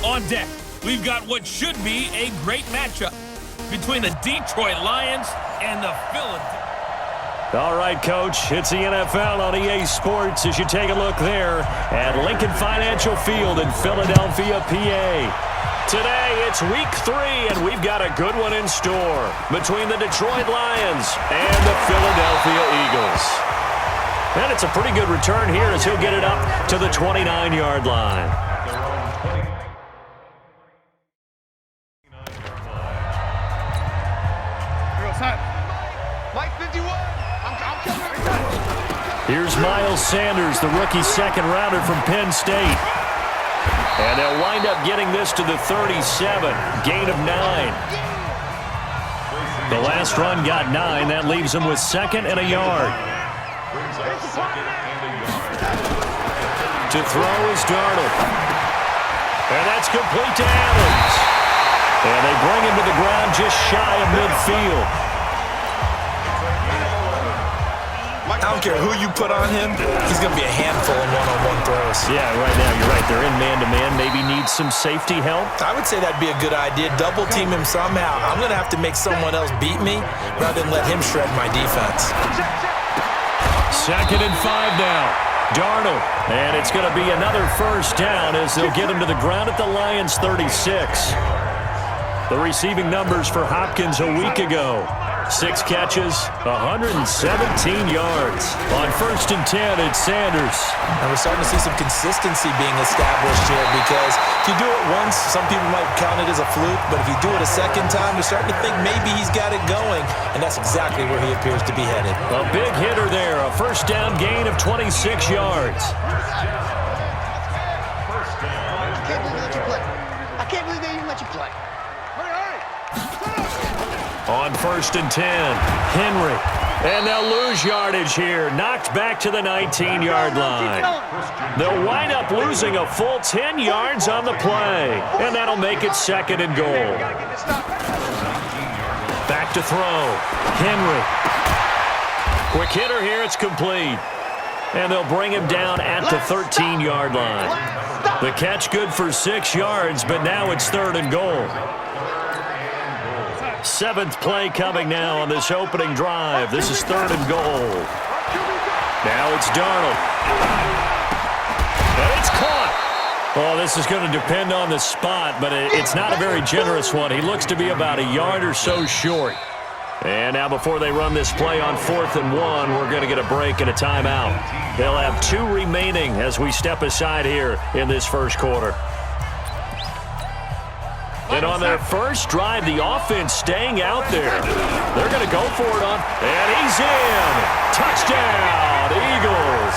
On deck, we've got what should be a great matchup between the Detroit Lions and the Philadelphia. All right, Coach, it's the NFL on EA Sports as you take a look there at Lincoln Financial Field in Philadelphia, PA. Today, it's week 3, and we've got a good one in store between the Detroit Lions and the Philadelphia Eagles. And it's a pretty good return here as he'll get it up to the 29-yard line. Here's Miles Sanders, the rookie second-rounder from Penn State. And they'll wind up getting this to the 37, gain of 9. The last run got 9. That leaves them with second and a yard. To throw is Darnold. And that's complete to Adams. And they bring him to the ground just shy of midfield. I don't care who you put on him, he's going to be a handful in one-on-one throws. Yeah, right now, you're right. They're in man-to-man. Maybe needs some safety help. I would say that'd be a good idea. Double-team him somehow. I'm going to have to make someone else beat me rather than let him shred my defense. Second and 5 now. Darnold. And it's going to be another first down as they'll get him to the ground at the Lions' 36. The receiving numbers for Hopkins a week ago. 6 catches, 117 yards. On first and 10, it's Sanders. And we're starting to see some consistency being established here because if you do it once, some people might count it as a fluke, but if you do it a second time, you're starting to think maybe he's got it going, and that's exactly where he appears to be headed. A big hitter there, a first down gain of 26 yards. I can't believe they even let you play. On first and 10, Henry. And they'll lose yardage here. Knocked back to the 19-yard line. They'll wind up losing a full 10 yards on the play. And that'll make it second and goal. Back to throw. Henry. Quick hitter here. It's complete. And they'll bring him down at the 13-yard line. The catch good for 6 yards, but now it's third and goal. 7th play coming now on this opening drive. This is third and goal. Now it's Darnold. And it's caught. Oh, this is going to depend on the spot, but it's not a very generous one. He looks to be about a yard or so short. And now before they run this play on 4th and 1, we're going to get a break and a timeout. They'll have 2 remaining as we step aside here in this first quarter. And on their first drive, the offense staying out there. They're going to go for it on, and he's in. Touchdown, Eagles.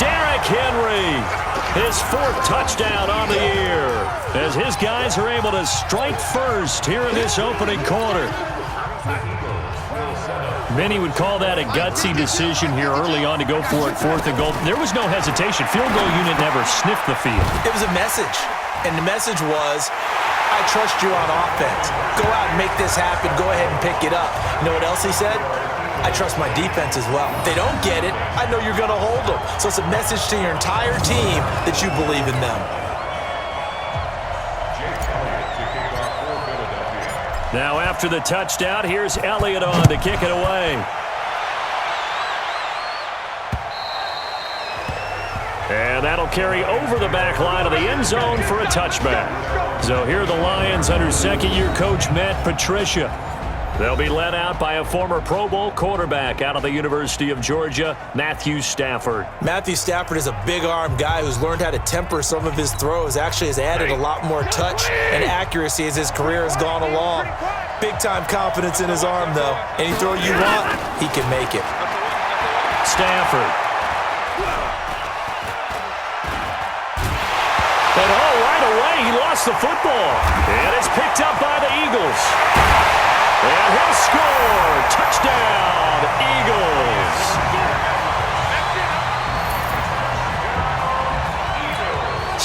Derrick Henry, his 4th touchdown on the year, as his guys are able to strike first here in this opening quarter. Many would call that a gutsy decision here early on to go for it, 4th and goal. There was no hesitation. Field goal unit never sniffed the field. It was a message, and the message was, I trust you on offense. Go out and make this happen. Go ahead and pick it up. You know what else he said? I trust my defense as well. If they don't get it, I know you're going to hold them. So it's a message to your entire team that you believe in them. Now after the touchdown, here's Elliott on to kick it away. And that'll carry over the back line of the end zone for a touchback. So here are the Lions under second-year coach Matt Patricia. They'll be led out by a former Pro Bowl quarterback out of the University of Georgia, Matthew Stafford. Matthew Stafford is a big-arm guy who's learned how to temper some of his throws. Actually has added a lot more touch and accuracy as his career has gone along. Big-time confidence in his arm, though. Any throw you want, he can make it. Stafford. And right away, he lost the football. And it's picked up by the Eagles. And he'll score. Touchdown, Eagles.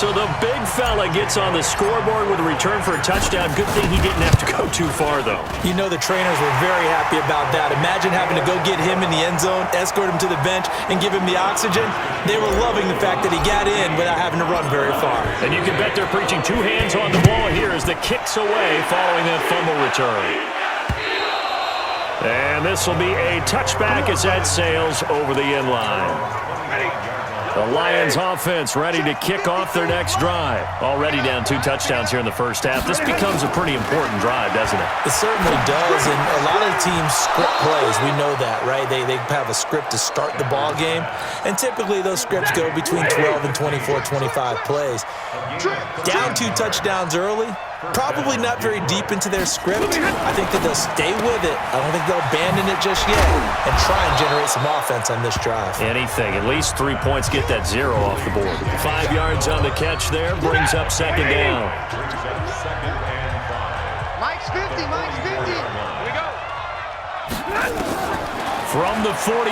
So the big fella gets on the scoreboard with a return for a touchdown. Good thing he didn't have to go too far, though. You know the trainers were very happy about that. Imagine having to go get him in the end zone, escort him to the bench, and give him the oxygen. They were loving the fact that he got in without having to run very far. And you can bet they're preaching two hands on the ball here as the kick's away following that fumble return. And this will be a touchback as that sails over the end line. The Lions offense ready to kick off their next drive. Already down 2 touchdowns here in the first half. This becomes a pretty important drive, doesn't it? It certainly does, and a lot of the teams script plays. We know that, right? They have a script to start the ball game, and typically those scripts go between 12 and 24, 25 plays. Down 2 touchdowns early, probably not very deep into their script. I think that they'll stay with it. I don't think they'll abandon it just yet and try and generate some offense on this drive. Anything. At least 3 points. Get that 0 off the board. 5 yards on the catch there. Brings up second down. Mike's 50. Mike's 50. Here we go. From the 44,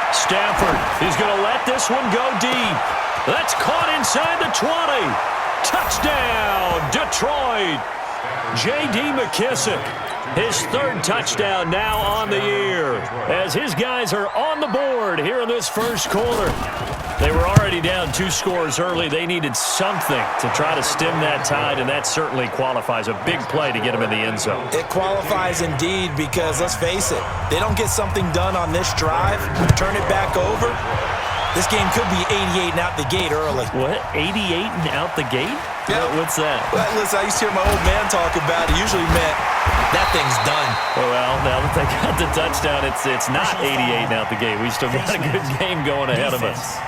Stafford is going to let this one go deep. That's caught inside the 20. Touchdown, Detroit. J.D. McKissick, his 3rd touchdown now on the year as his guys are on the board here in this first quarter. They were already down 2 scores early. They needed something to try to stem that tide, and that certainly qualifies. A big play to get them in the end zone. It qualifies indeed because, let's face it, they don't get something done on this drive, turn it back over. This game could be 88 and out the gate early. What? 88 and out the gate? Yeah. What's that? Well, listen, I used to hear my old man talk about it. Usually meant that thing's done. Well, now that they got the touchdown, it's not 88 and out the gate. We still got a good game going ahead of us.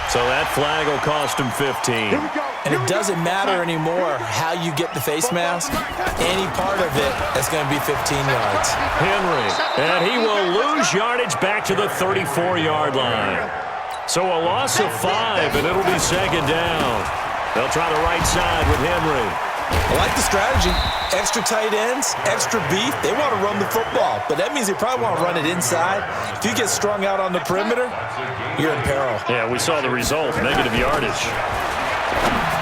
So that flag will cost him 15. And it doesn't matter anymore how you get the face mask. Any part of it is going to be 15 yards. Henry, and he will lose yardage back to the 34-yard line. So a loss of 5, and it'll be second down. They'll try the right side with Henry. I like the strategy. Extra tight ends, extra beef. They want to run the football, but that means they probably want to run it inside. If you get strung out on the perimeter, you're in peril. Yeah, we saw the result, negative yardage.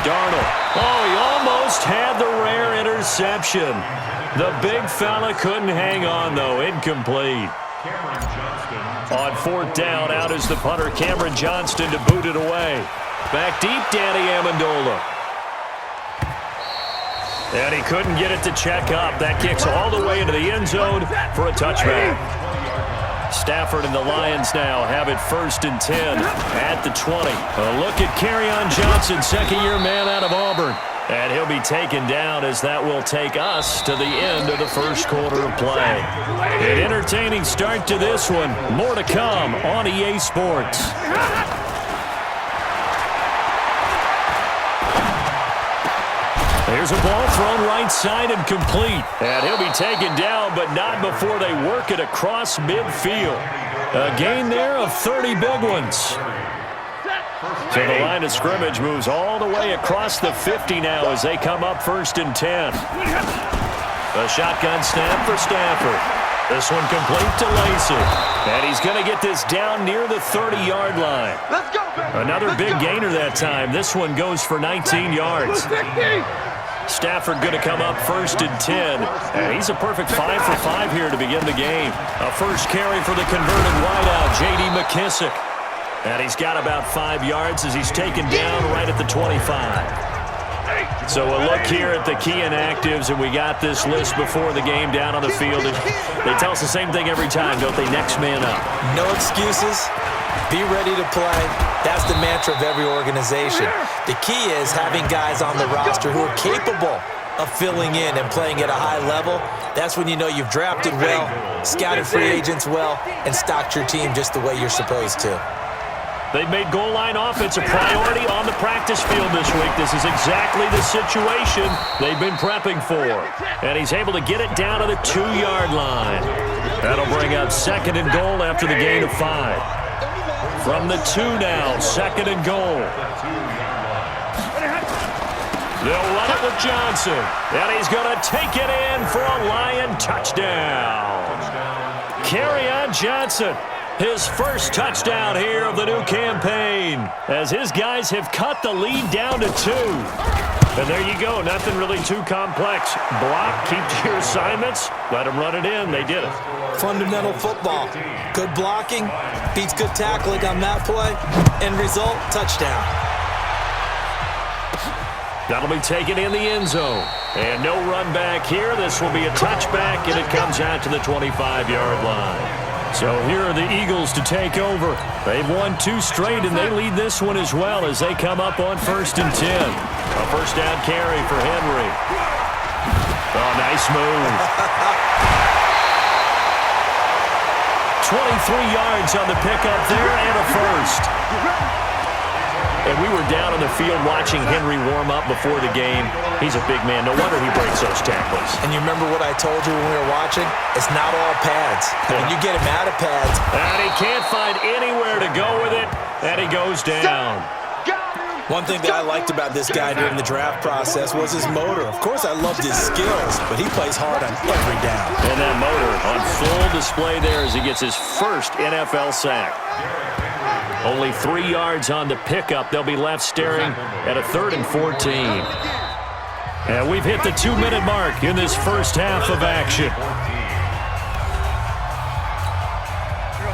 Darnold. Oh, he almost had the rare interception. The big fella couldn't hang on, though. Incomplete. On 4th down, out is the punter, Cameron Johnston, to boot it away. Back deep, Danny Amendola. And he couldn't get it to check up. That kicks all the way into the end zone for a touchback. Stafford and the Lions now have it 1st and 10 at the 20. A look at Kerryon Johnson, second-year man out of Auburn. And he'll be taken down as that will take us to the end of the first quarter of play. An entertaining start to this one. More to come on EA Sports. There's a ball thrown right side and complete. And he'll be taken down, but not before they work it across midfield. A gain there of 30 big ones. So the line of scrimmage moves all the way across the 50 now as they come up 1st and 10. A shotgun snap for Stafford. This one complete to Lacey. And he's going to get this down near the 30-yard line. Let's go, baby. Another big gainer that time. This one goes for 19 yards. Stafford going to come up 1st and 10. And he's a perfect 5 for 5 here to begin the game. A first carry for the converted wideout, J.D. McKissick. And he's got about 5 yards as he's taken down right at the 25. So a look here at the key inactives, and we got this list before the game down on the field. They tell us the same thing every time, don't they? Next man up. No excuses. Be ready to play. That's the mantra of every organization. The key is having guys on the roster who are capable of filling in and playing at a high level. That's when you know you've drafted well, scouted free agents well, and stocked your team just the way you're supposed to. They've made goal line offense a priority on the practice field this week. This is exactly the situation they've been prepping for. And he's able to get it down to the 2-yard line. That'll bring up 2nd and goal after the gain of 5. From the 2 now, 2nd and goal. They'll run it with Johnson. And he's going to take it in for a Lion touchdown. Kerryon Johnson. His first touchdown here of the new campaign, as his guys have cut the lead down to 2. And there you go. Nothing really too complex. Block, keep to your assignments, let them run it in. They did it. Fundamental football. Good blocking, beats good tackling on that play. End result, touchdown. That'll be taken in the end zone. And no run back here. This will be a touchback, and it comes out to the 25-yard line. So here are the Eagles to take over. They've won 2 straight, and they lead this one as well as they come up on 1st and 10. A first down carry for Henry. Oh, nice move. 23 yards on the pickup there and a first. And we were down on the field watching Henry warm up before the game. He's a big man. No wonder he breaks those tackles. And you remember what I told you when we were watching? It's not all pads. When you get him out of pads. And he can't find anywhere to go with it. And he goes down. One thing that I liked about this guy during the draft process was his motor. Of course, I loved his skills, but he plays hard on every down. And that motor on full display there as he gets his first NFL sack. Only 3 yards on the pickup. They'll be left staring at a 3rd and 14. And we've hit the 2-minute mark in this first half of action.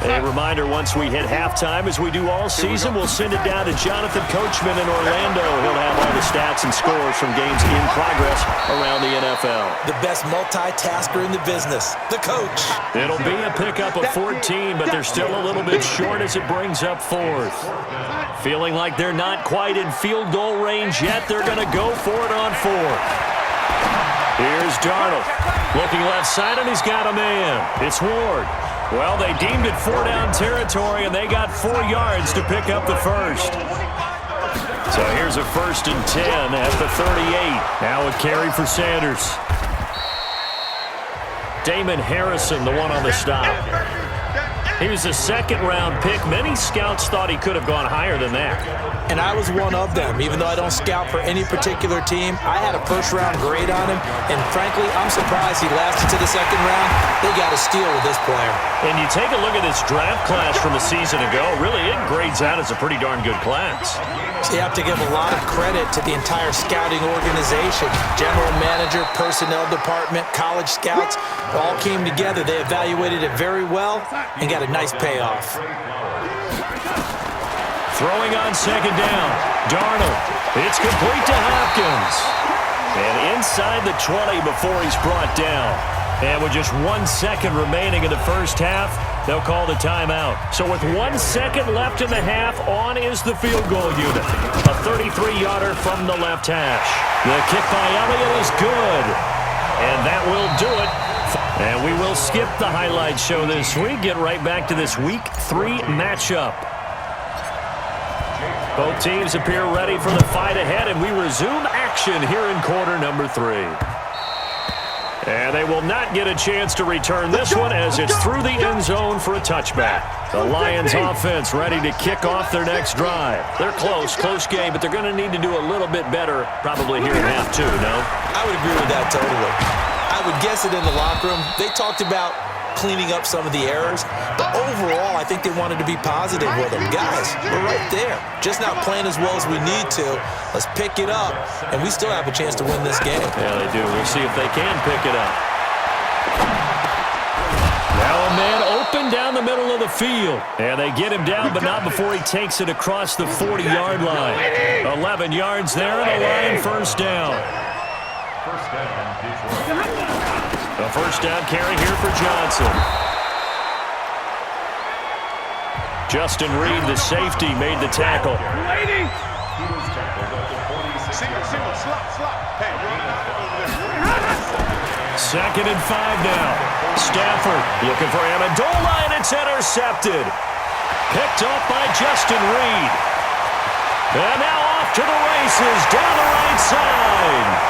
A reminder, once we hit halftime, as we do all season, we'll send it down to Jonathan Coachman in Orlando. He'll have all the stats and scores from games in progress around the NFL. The best multitasker in the business, the coach. It'll be a pickup of 14, but they're still a little bit short as it brings up 4th. Feeling like they're not quite in field goal range yet, they're going to go for it on 4th. Here's Darnold. Looking left side, and he's got a man. It's Ward. Well, they deemed it 4-down territory, and they got 4 yards to pick up the first. So here's a 1st and 10 at the 38. Now a carry for Sanders. Damon Harrison, the one on the stop. He was a 2nd-round pick. Many scouts thought he could have gone higher than that. And I was one of them. Even though I don't scout for any particular team, I had a 1st-round grade on him. And frankly, I'm surprised he lasted to the 2nd round. They got a steal with this player. And you take a look at this draft class from a season ago, really it grades out as a pretty darn good class. So you have to give a lot of credit to the entire scouting organization. General manager, personnel department, college scouts, all came together. They evaluated it very well and got a nice payoff. Throwing on 2nd down. Darnold. It's complete to Hopkins. And inside the 20 before he's brought down. And with just 1 second remaining in the first half, they'll call the timeout. So with 1 second left in the half, on is the field goal unit. A 33-yarder from the left hash. The kick by Elliott is good. And that will do it. And we will skip the highlight show this week. Get right back to this Week 3 matchup. Both teams appear ready for the fight ahead, and we resume action here in quarter number 3. And they will not get a chance to return this one as it's through the end zone for a touchback. The Lions offense ready to kick off their next drive. They're close game, but they're going to need to do a little bit better probably here in half 2, no? I would agree with that totally. I would guess it in the locker room. They talked about cleaning up some of the errors, but overall, I think they wanted to be positive with them. Guys, we're right there. Just not playing as well as we need to. Let's pick it up, and we still have a chance to win this game. Yeah, they do. We'll see if they can pick it up. Now a man open down the middle of the field, and they get him down, but not before he takes it across the 40-yard line. 11 yards there, and a Lion first down. A first down carry here for Johnson. Justin Reed, the safety, made the tackle. Second and 5 now. Stafford looking for Amendola, and it's intercepted. Picked up by Justin Reed. And now off to the races down the right side.